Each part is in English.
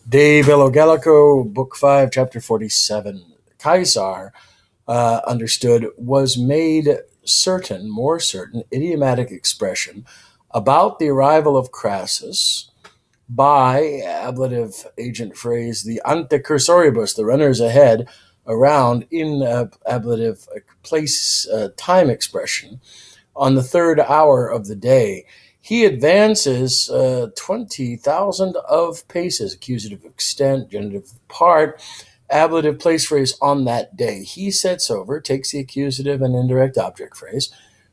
De Bello Gallico, Book 5, Chapter 47. Caesar, understood, was made certain, more certain, idiomatic expression about the arrival of Crassus by ablative agent phrase, the antecursoribus, the runners ahead, around in ablative place time expression on the third hour of the day. He advances 20,000 of paces, accusative of extent, genitive of part, ablative place phrase on that day. He sets over, takes the accusative and indirect object phrase,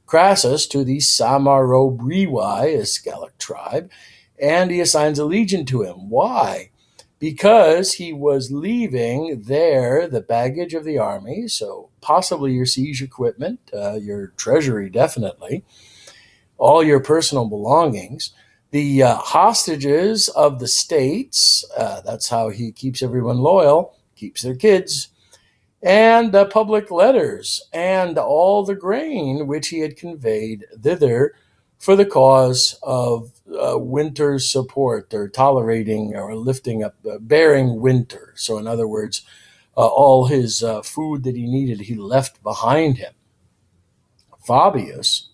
Crassus to the Samarobriwai, a Gallic tribe, and he assigns a legion to him. Why? Because he was leaving there the baggage of the army, so possibly your siege equipment, your treasury definitely, all your personal belongings, the hostages of the states, that's how he keeps everyone loyal, keeps their kids, and public letters, and all the grain which he had conveyed thither for the cause of winter's support, or tolerating or lifting up, bearing winter. So in other words, all his food that he needed, he left behind him. Fabius.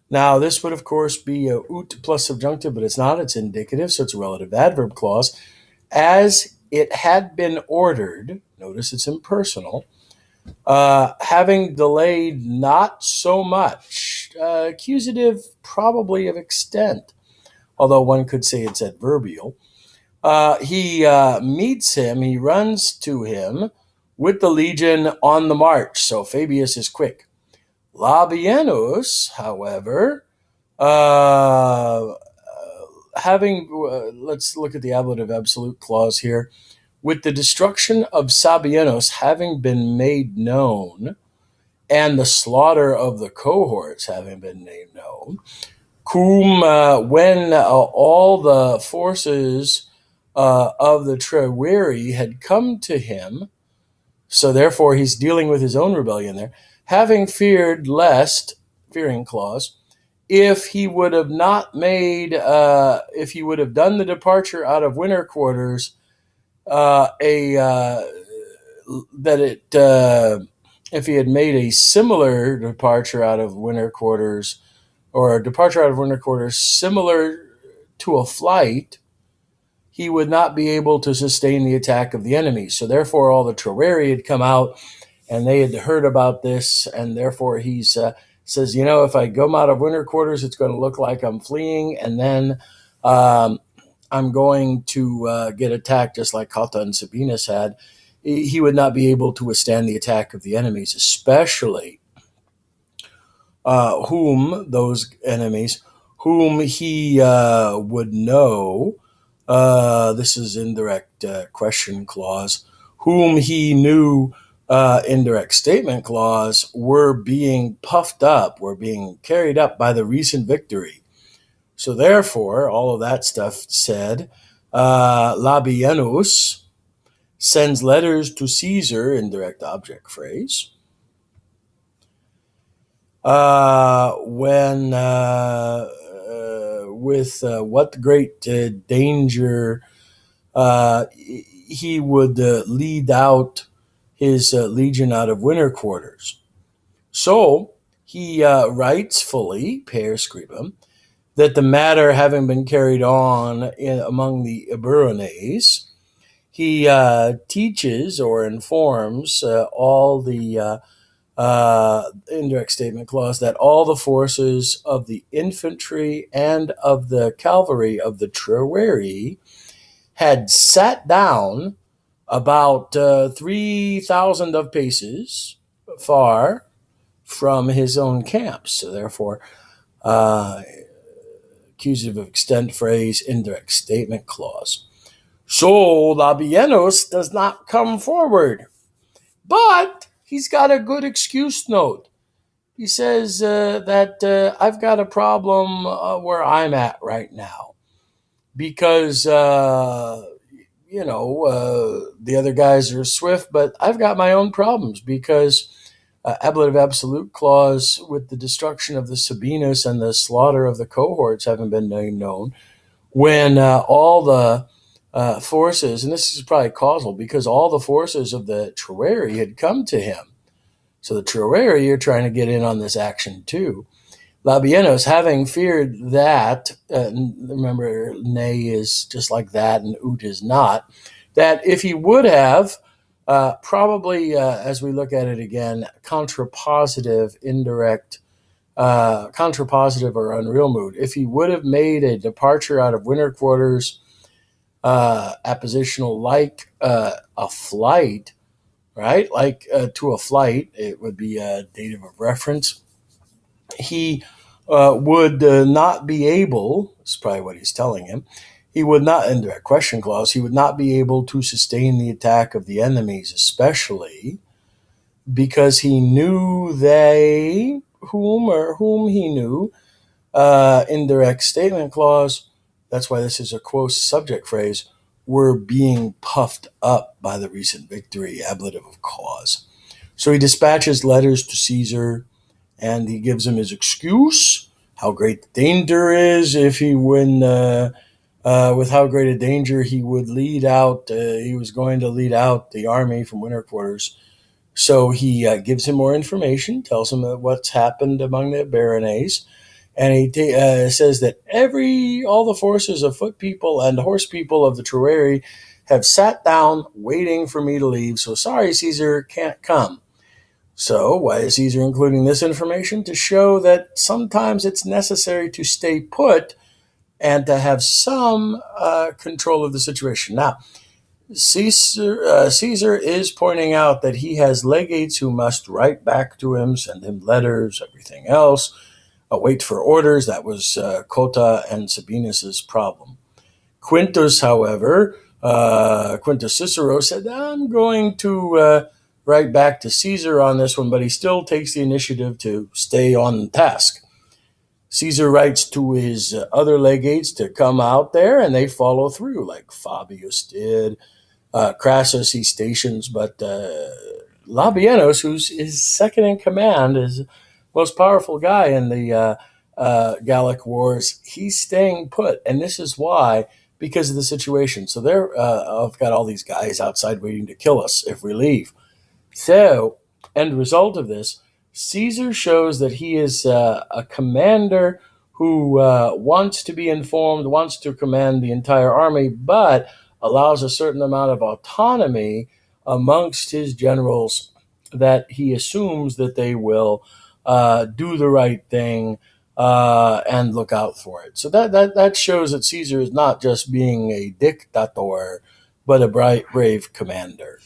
Now, this would, of course, be a ut plus subjunctive, but it's not. It's indicative, so it's a relative adverb clause. As it had been ordered, notice it's impersonal, having delayed not so much, accusative probably of extent, although one could say it's adverbial. He meets him, he runs to him with the legion on the march, so Fabius is quick. Labienus, however, let's look at the ablative absolute clause here. With the destruction of Sabienos having been made known, and the slaughter of the cohorts having been made known, when all the forces of the Treweri had come to him, so therefore he's dealing with his own rebellion there, having feared lest, fearing clause, if he would have not made, if he would have done the departure out of winter quarters, if he had made a similar departure out of winter quarters, or a departure out of winter quarters similar to a flight, he would not be able to sustain the attack of the enemy. So therefore all the Treweri had come out, and they had heard about this, and therefore he says, if I go out of winter quarters, it's going to look like I'm fleeing, and then I'm going to get attacked just like Cotta and Sabinus had. He would not be able to withstand the attack of the enemies, especially those enemies whom he would know. This is indirect question clause. Whom he knew, indirect statement clause, were being puffed up, were being carried up by the recent victory. So therefore, all of that stuff said, Labienus sends letters to Caesar, indirect object phrase, when with what great danger he would lead out his legion out of winter quarters. So he writes fully, per scribam, that the matter having been carried on among the Eburones, he teaches or informs all the indirect statement clause that all the forces of the infantry and of the cavalry of the Treweri had sat down about 3,000 of paces far from his own camp. So therefore, accusative of extent phrase, indirect statement clause. So Labienus does not come forward, but he's got a good excuse note. He says that I've got a problem where I'm at right now, because the other guys are swift, but I've got my own problems, because ablative absolute clause, with the destruction of the Sabinus and the slaughter of the cohorts having been made known, when all the forces, and this is probably causal because all the forces of the Troweri had come to him. So the Troweri are trying to get in on this action too. Labienus, having feared that, remember, ne is just like that and ut is not, that if he would have, probably, as we look at it again, contrapositive, indirect, contrapositive or unreal mood, if he would have made a departure out of winter quarters, appositional like a flight, right? Like to a flight, it would be a dative of reference. He would not be able, this is probably what he's telling him, he would not, in the question clause, he would not be able to sustain the attack of the enemies, especially because he knew they, whom he knew, indirect statement clause, that's why this is a close subject phrase, were being puffed up by the recent victory, ablative of cause. So he dispatches letters to Caesar, and he gives him his excuse, how great the danger is if he win, with how great a danger he would lead out, he was going to lead out the army from winter quarters. So he gives him more information, tells him what's happened among the Baronets, and he says that all the forces of foot people and horse people of the Troweri have sat down waiting for me to leave. So sorry, Caesar, can't come. So why is Caesar including this information? To show that sometimes it's necessary to stay put and to have some control of the situation. Now, Caesar is pointing out that he has legates who must write back to him, send him letters, everything else, wait for orders. That was Cotta and Sabinus's problem. Quintus, however, Quintus Cicero said, I'm going to write back to Caesar on this one, but he still takes the initiative to stay on task. Caesar writes to his other legates to come out there, and they follow through, like Fabius did. Crassus he stations, but Labienus, who's his second in command, is the most powerful guy in the Gallic Wars. He's staying put, and this is why, because of the situation. So I've got all these guys outside waiting to kill us if we leave. So, end result of this, Caesar shows that he is a commander who wants to be informed, wants to command the entire army, but allows a certain amount of autonomy amongst his generals that he assumes that they will do the right thing and look out for it. So that shows that Caesar is not just being a dictator, but a brave commander.